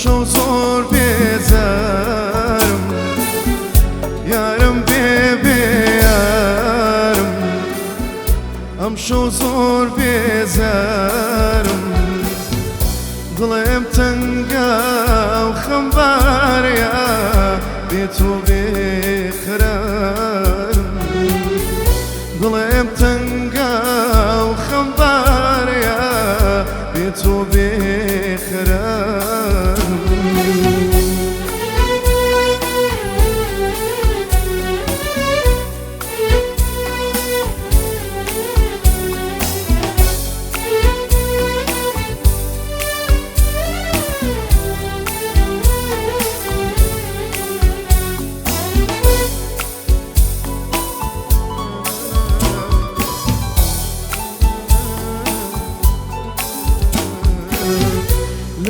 شەو زۆر بێزارم یارم بێ یارم ئەم شەو زۆر بێزارم دڵێم تەنگە و خەمبارە بێ تۆ بێقرارم دڵێم تەنگە و خەمبارە بێ تۆ بێقرارم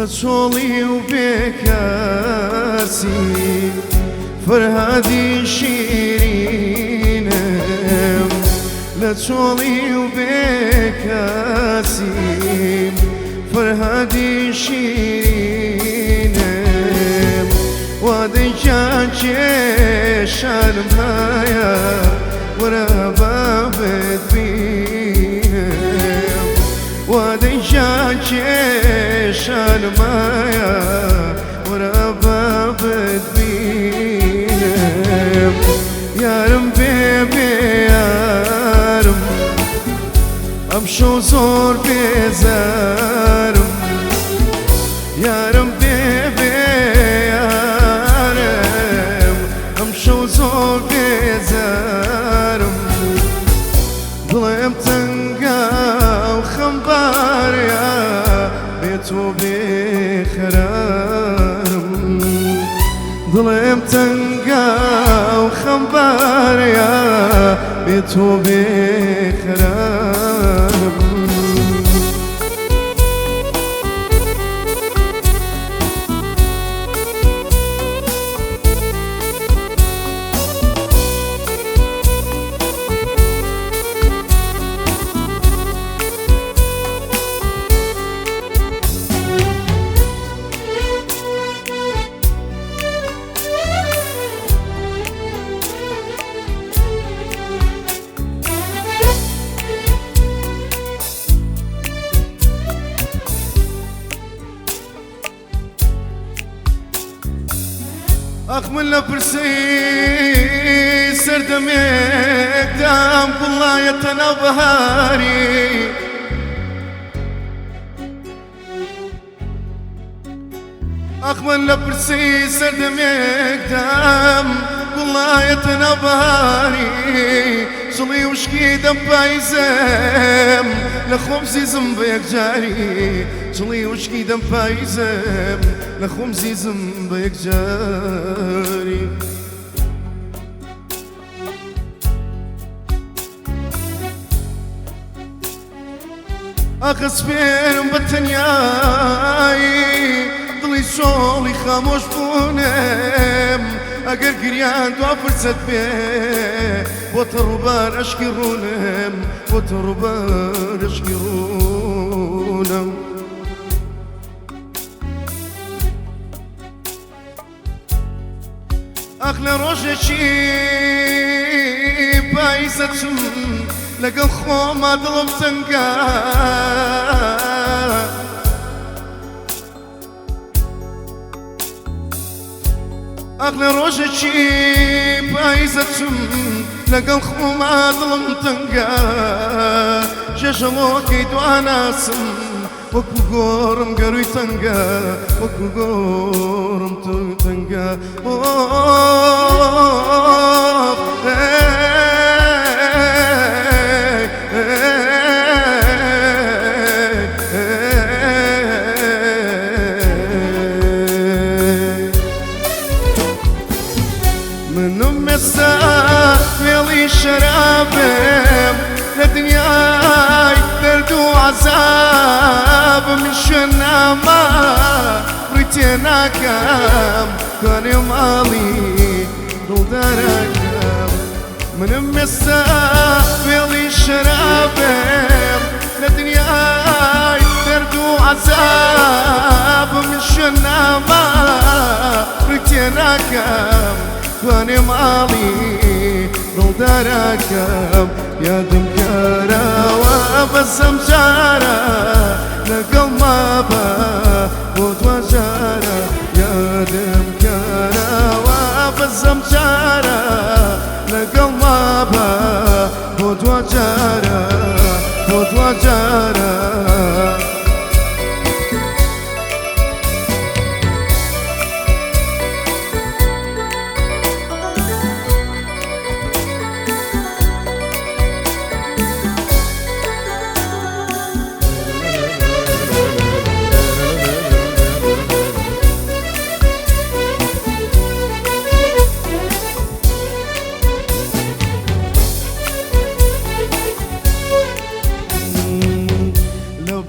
لە چۆڵی و بێکاسی فەرهادی شیرینم لە چۆڵی و بێکاسی فەرهادی شیرینم وا دەیجان کێشانم هەیە وەرە بابت بینم وا دەیجان کێشانم هەیە وەرە بابت بینم یارم بێ یارم ئەم شەو زۆر بێزارم یارم بێ یارم ئەم شەو زۆر بێزارم دڵێم تەنگە و خەمبارە بێ تۆ بێقرارم دڵێم تەنگە و خەمبارە بێ تۆ بێقرارم ئەخ من لە پرسەی سەردەمێکدام گوڵایەتە ناو بەهاری ئەخ من لە پرسەی سەردەمێکدام گوڵایەتە ناو بەهاری سڵی وشکی دەمپایزم لە خۆم زیزم بە یەکجاری سڵی وشکی دەمپایزم لە خۆم زیزم بە یەکجاری ئاخە سپێرم بە تەنیایی دڵی شۆڵی خامۆش بوونم ئەگەر گریان دوا فرسەت بێ بۆتە ڕووبار ئەشکی ڕوونم بۆتە ڕووبار ئەشکی ڕوونم ئەخ لە ڕۆژێکی پاییزەچم لەگەڵ خۆما دڵم تەنگە ئەخ لە ڕۆژێکی پاییزەچم لەگەڵ خۆما دڵم تەنگە ژەژەڵۆکەی دواناسم وەکو گۆڕم گەروی تەنگە وەکو گۆڕم تەنگە منم ئێستا فێڵی شەرابم لە دنیای دەرد و عەزابم شوێن نامە ڕووی تێ ناکەم دوانێ ماڵی دڵدارەکەم منم ئێستا فێڵی شەرابم لە دنیای دەرد و عذاب مشنا ما رتيناكم واني مالي ضلداركم يا دمكارا وبسم جارا لقل ما بموت وجارا يا دمكارا وبسم جارا لقل ما بموت وجارا موت وجارا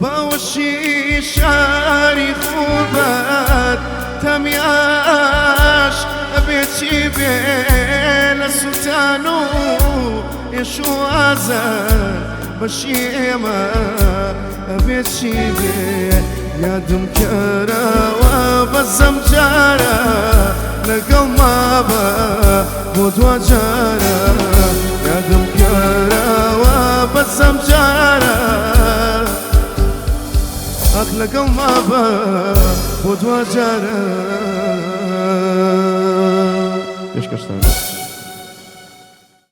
باوشي شاري خوبات تمياش أبيتشي بين السلطانو يشو أزال بشيما أبيتشي بين يا دمكارا وبزم جارا لقل ما بود وجارا يا دمكارا وبزم جارا أخلق ما بود وجارا.